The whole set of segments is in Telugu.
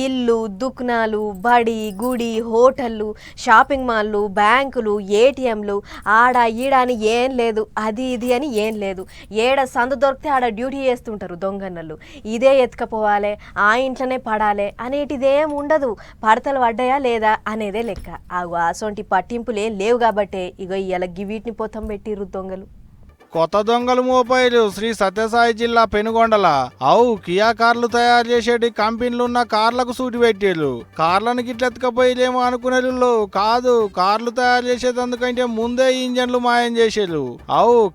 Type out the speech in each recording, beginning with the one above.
ఇల్లు, దుకాణాలు, బడి, గుడి, హోటళ్ళు, షాపింగ్ మాల్లు, బ్యాంకులు, ఏటీఎంలు, ఆడ ఈడ అని ఏం లేదు, అది ఇది అని ఏం లేదు. ఏడ సందు దొరికితే ఆడ డ్యూటీ చేస్తుంటారు దొంగన్నలు. ఇదే ఎత్తుకపోవాలి, ఆ ఇంట్లోనే పడాలి అనేటిదేం ఉండదు. పడతలు పడ్డాయా లేదా అనేదే లెక్క. అసొంటి పట్టింపులేం లేవు కాబట్టే ఇగో ఇవాళ గివీటిని పొతం పెట్టిర్రు దొంగలు. కొత్త దొంగలు మోపైలు శ్రీ సత్యసాయి జిల్లా పెనుగొండల కియా కార్లు తయారు చేసేటి కంపెనీలు ఉన్న కార్లకు సూటి పెట్టేళ్ళు. కార్లను గిట్లెత్తుకపోయిలేమో అనుకునేళ్ళు కాదు, కార్లు తయారు చేసేటందుకంటే ముందే ఇంజన్లు మాయం చేసేళ్ళు.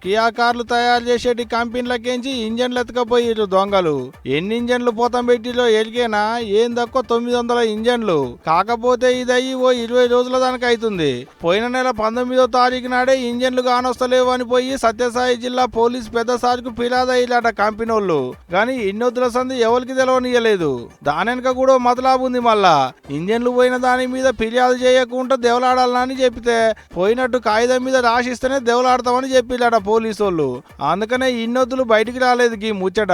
కియా కార్లు తయారు చేసేటి కంపెనీలకేంచి ఇంజన్లు ఎత్తుకపోయిరు దొంగలు. ఎన్ని ఇంజన్లు పోతం పెట్టిలో ఎరికేనా? ఏం తక్కువ 900 ఇంజన్లు. కాకపోతే ఇదయ్యి 20 రోజుల దానికి అవుతుంది. పోయిన నెల 19వ తారీఖు నాడే ఇంజన్లు కానొస్తలేవు అని పోయి సత్యసాయి జిల్లా పోలీస్ పెద్ద సార్కు ఫిర్యాదు అయ్యాట కంపెనీ వాళ్ళు. కానీ ఇన్నొద్దుల సంది ఎవరికి తెలవనియలేదు. దానెనక కూడా మతలాబు ఉంది. మళ్ళా ఇంజన్లు పోయిన దాని మీద ఫిర్యాదు చేయకుండా దెవలాడాలని చెప్పితే పోయినట్టు కాగితం మీద రాసిస్తేనే దెవలాడతామని చెప్పిలాట పోలీసు వాళ్ళు. అందుకనే ఇన్నొద్దులు బయటికి రాలేదు ఈ ముచ్చట.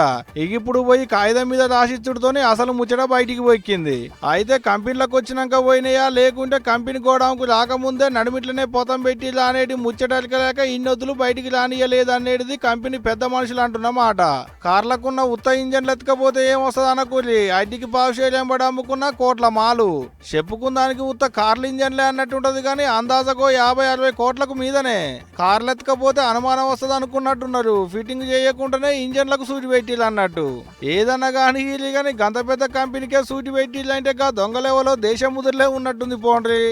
ఇప్పుడు పోయి కాగితం మీద రాసిచ్చుడుతోనే అసలు ముచ్చట బయటికి పోయింది. అయితే కంపెనీలకు వచ్చినాక పోయినాయా లేకుంటే కంపెనీ గోడాంకు రాకముందే నడిమిట్లనే పోతం పెట్టిలా అనేటి ముచ్చటలేక ఇన్నొద్దులు బయటికి రానియలేదు అనేది కంపెనీ పెద్ద మనుషులు అంటున్నమాట. కార్లకున్న ఉత్త ఇంజన్లు ఎత్తుకపోతే ఏమొస్తుంది అనకూరి, అడ్డికి పావుషేలేం పడి అమ్ముకున్న కోట్ల మాలు. చెప్పుకుందానికి ఉత్త కార్ల ఇంజన్లే అన్నట్టుంటది కానీ అందాజకో 50-60 కోట్లకు మీదనే. కార్లు ఎత్తుకపోతే అనుమానం వస్తుంది అనుకున్నట్టున్నారు. ఫిట్టింగ్ చేయకుండానే ఇంజన్లకు సూటి పెట్టిల్లు అన్నట్టు. ఏదన్నా కానీ గంత పెద్ద కంపెనీకే సూటి పెట్టిల్లంటే దొంగలెవలో దేశం ముదురులే ఉన్నట్టుంది పోండ్రి.